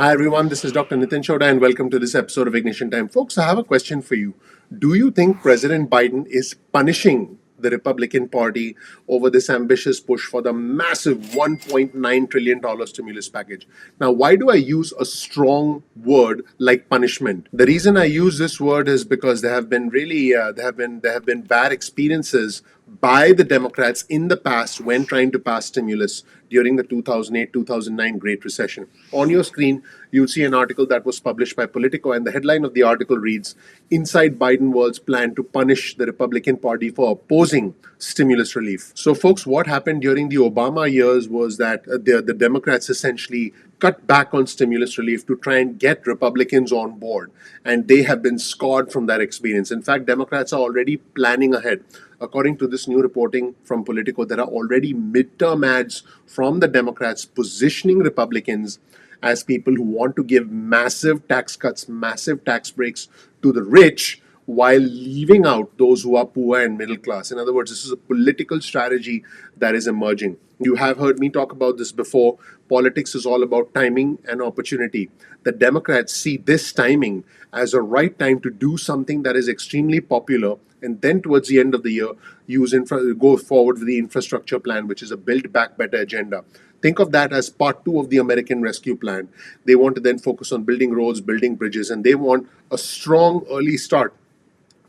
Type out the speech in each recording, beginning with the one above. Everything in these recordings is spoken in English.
Hi everyone, this is Dr. Nitin Chhoda and welcome to this episode of Ignition Time. Folks, I have a question for you. Do you think President Biden is punishing the Republican Party over this ambitious push for the massive $1.9 trillion stimulus package? Now, why do I use a strong word like punishment? The reason I use this word is because there have been bad experiences by the Democrats in the past when trying to pass stimulus during the 2008 2009 Great Recession. On your screen, you'll see an article that was published by Politico, and the headline of the article reads Inside Biden World's Plan to Punish the Republican Party for Opposing Stimulus Relief. So, folks, what happened during the Obama years was that the Democrats essentially cut back on stimulus relief to try and get Republicans on board. And they have been scarred from that experience. In fact, Democrats are already planning ahead. According to this new reporting from Politico, there are already midterm ads from the Democrats positioning Republicans as people who want to give massive tax cuts, massive tax breaks to the rich while leaving out those who are poor and middle class. In other words, this is a political strategy that is emerging. You have heard me talk about this before. Politics is all about timing and opportunity. The Democrats see this timing as a right time to do something that is extremely popular, and then towards the end of the year, go forward with the infrastructure plan, which is a Build Back Better agenda. Think of that as part two of the American Rescue Plan. They want to then focus on building roads, building bridges, and they want a strong early start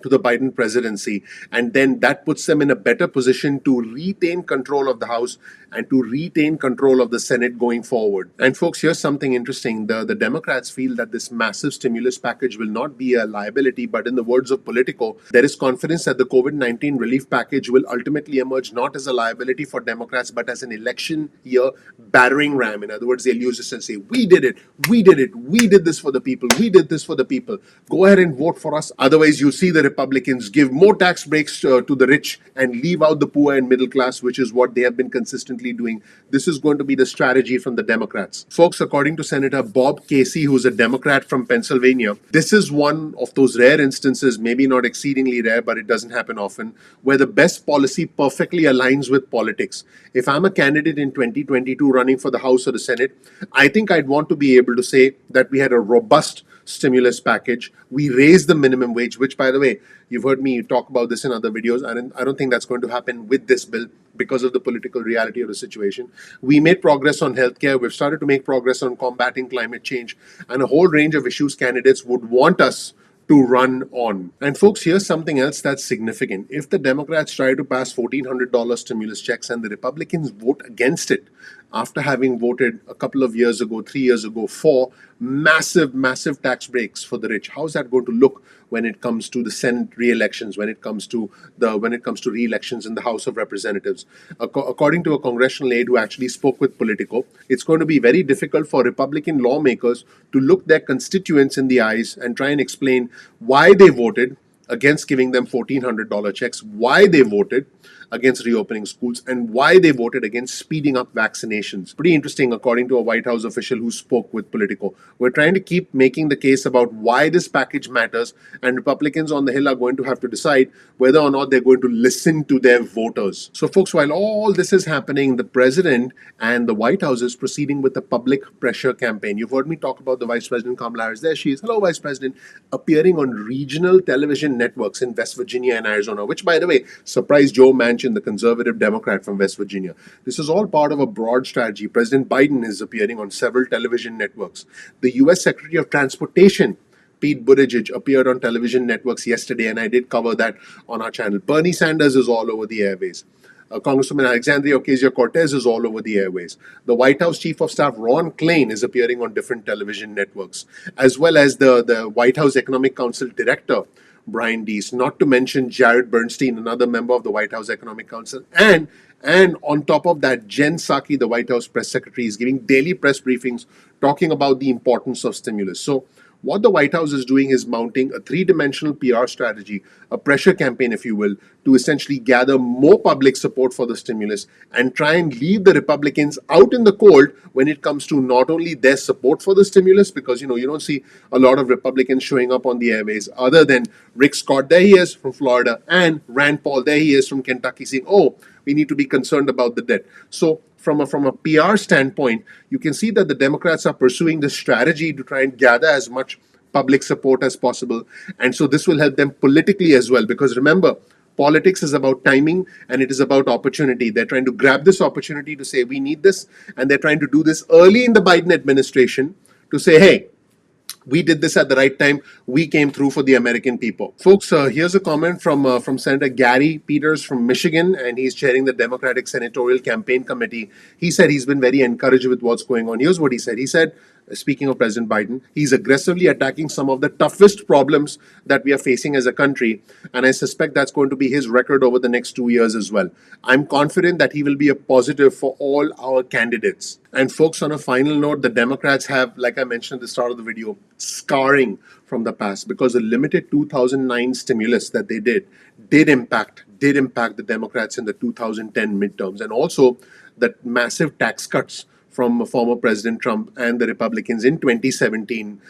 to the Biden presidency. And then that puts them in a better position to retain control of the House and to retain control of the Senate going forward. And folks, here's something interesting. The Democrats feel that this massive stimulus package will not be a liability, but in the words of Politico, there is confidence that the COVID-19 relief package will ultimately emerge not as a liability for Democrats, but as an election year battering ram. In other words, they'll use this and say, we did it, we did it, we did this for the people, we did this for the people. Go ahead and vote for us. Otherwise, you see the Republicans give more tax breaks to the rich and leave out the poor and middle class, which is what they have been consistently doing. This is going to be the strategy from the Democrats. Folks, according to Senator Bob Casey, who's a Democrat from Pennsylvania, this is one of those rare instances, maybe not exceedingly rare, but it doesn't happen often, where the best policy perfectly aligns with politics. If I'm a candidate in 2022 running for the House or the Senate, I think I'd want to be able to say that we had a robust stimulus package. We raised the minimum wage, which, by the way, you've heard me talk about this in other videos. I don't think that's going to happen with this bill because of the political reality of the situation. We made progress on healthcare. We've started to make progress on combating climate change and a whole range of issues candidates would want us to run on. And folks, here's something else that's significant. If the Democrats try to pass $1,400 stimulus checks and the Republicans vote against it, after having voted a couple of years ago, 3 years ago, for massive tax breaks for the rich, how's that going to look when it comes to the Senate re-elections, when it comes to re-elections in the House of Representatives? According to a congressional aide who actually spoke with Politico, it's going to be very difficult for Republican lawmakers to look their constituents in the eyes and try and explain why they voted against giving them $1,400 checks, why they voted against reopening schools, and why they voted against speeding up vaccinations. Pretty interesting, according to a White House official who spoke with Politico. We're trying to keep making the case about why this package matters, and Republicans on the Hill are going to have to decide whether or not they're going to listen to their voters. So, folks, while all this is happening, the president and the White House is proceeding with a public pressure campaign. You've heard me talk about the Vice President Kamala Harris. There she is. Hello, Vice President. Appearing on regional television networks in West Virginia and Arizona, which, by the way, surprised Joe Manchin, the conservative Democrat from West Virginia. This is all part of a broad strategy. President Biden is appearing on several television networks. The U.S. Secretary of Transportation, Pete Buttigieg, appeared on television networks yesterday, and I did cover that on our channel. Bernie Sanders is all over the airways. Congresswoman Alexandria Ocasio-Cortez is all over the airways. The White House Chief of Staff Ron Klain is appearing on different television networks, as well as the White House Economic Council Director, Brian Deese, not to mention Jared Bernstein, another member of the White House Economic Council, and on top of that, Jen Psaki, the White House press secretary, is giving daily press briefings talking about the importance of stimulus. So what the White House is doing is mounting a three-dimensional PR strategy, a pressure campaign, if you will, to essentially gather more public support for the stimulus and try and leave the Republicans out in the cold when it comes to not only their support for the stimulus, because, you don't see a lot of Republicans showing up on the airways other than Rick Scott, there he is from Florida, and Rand Paul, there he is from Kentucky, saying, oh, we need to be concerned about the debt. So from a PR standpoint, you can see that the Democrats are pursuing this strategy to try and gather as much public support as possible. And so this will help them politically as well. Because remember, politics is about timing and it is about opportunity. They're trying to grab this opportunity to say, we need this. And they're trying to do this early in the Biden administration to say, hey, we did this at the right time. We came through for the American people. Folks, here's a comment from Senator Gary Peters from Michigan, and he's chairing the Democratic Senatorial Campaign Committee. He said he's been very encouraged with what's going on. Here's what he said. He said, speaking of President Biden, he's aggressively attacking some of the toughest problems that we are facing as a country, and I suspect that's going to be his record over the next 2 years as well. I'm confident that he will be a positive for all our candidates. And folks, on a final note, the Democrats have, like I mentioned at the start of the video, scarring from the past because the limited 2009 stimulus that they did impact the Democrats in the 2010 midterms, and also the massive tax cuts from former President Trump and the Republicans in 2017.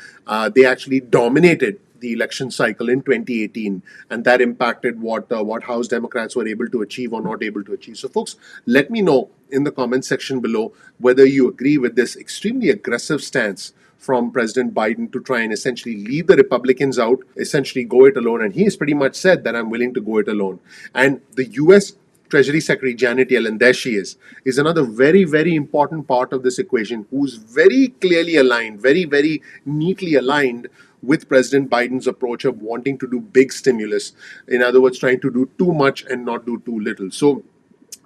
They actually dominated the election cycle in 2018, and that impacted what House Democrats were able to achieve or not able to achieve. So, folks, let me know in the comment section below whether you agree with this extremely aggressive stance from President Biden to try and essentially leave the Republicans out, essentially go it alone. And he has pretty much said that I'm willing to go it alone. And the U.S. Treasury Secretary Janet Yellen, there she is another very, very important part of this equation, who's very clearly aligned, very, very neatly aligned with President Biden's approach of wanting to do big stimulus. In other words, trying to do too much and not do too little. So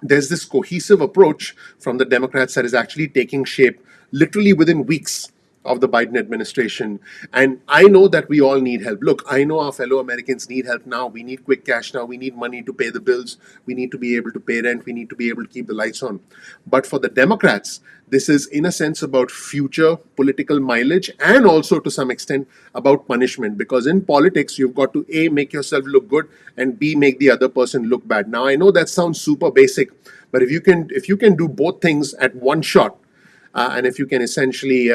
there's this cohesive approach from the Democrats that is actually taking shape literally within weeks of the Biden administration. And I know that we all need help. Look, I know our fellow Americans need help now. We need quick cash now. We need money to pay the bills. We need to be able to pay rent. We need to be able to keep the lights on. But for the Democrats, this is in a sense about future political mileage and also to some extent about punishment, because in politics you've got to A, make yourself look good, and B, make the other person look bad. Now I know that sounds super basic, but if you can do both things at one shot, and if you can essentially,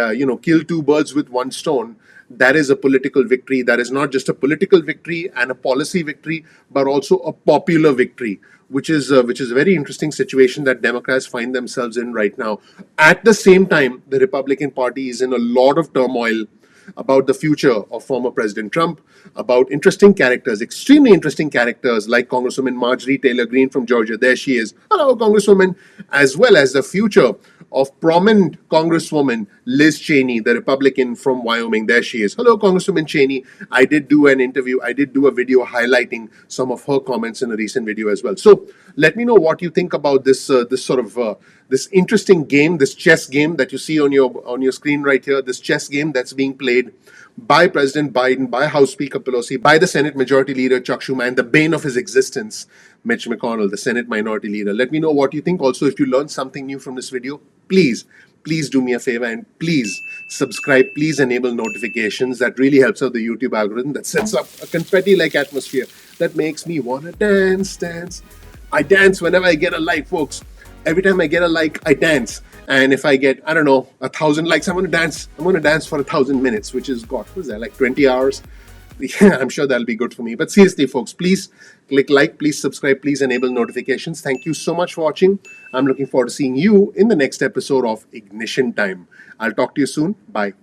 kill two birds with one stone, that is a political victory. That is not just a political victory and a policy victory, but also a popular victory, which is a very interesting situation that Democrats find themselves in right now. At the same time, the Republican Party is in a lot of turmoil about the future of former President Trump, about interesting characters, extremely interesting characters like Congresswoman Marjorie Taylor Greene from Georgia. There she is. Hello, Congresswoman. As well as the future of prominent Congresswoman Liz Cheney, the Republican from Wyoming. There she is. Hello, Congresswoman Cheney. I did do an interview. I did do a video highlighting some of her comments in a recent video as well. So let me know what you think about this this interesting game, this chess game that you see on your screen right here. This chess game that's being played by President Biden, by House Speaker Pelosi, by the Senate Majority Leader Chuck Schumer, and the bane of his existence, Mitch McConnell, the Senate Minority Leader. Let me know what you think. Also, if you learned something new from this video, please do me a favor and please subscribe. Please enable notifications. That really helps out the YouTube algorithm. That sets up a confetti-like atmosphere that makes me want to dance. I dance whenever I get a like, folks. Every time I get a like, I dance. And if I get, 1,000 likes, I'm going to dance. I'm going to dance for 1,000 minutes, which is, God, what is that, like 20 hours? Yeah, I'm sure that'll be good for me. But seriously, folks, please click like, please subscribe, please enable notifications. Thank you so much for watching. I'm looking forward to seeing you in the next episode of Ignition Time. I'll talk to you soon. Bye.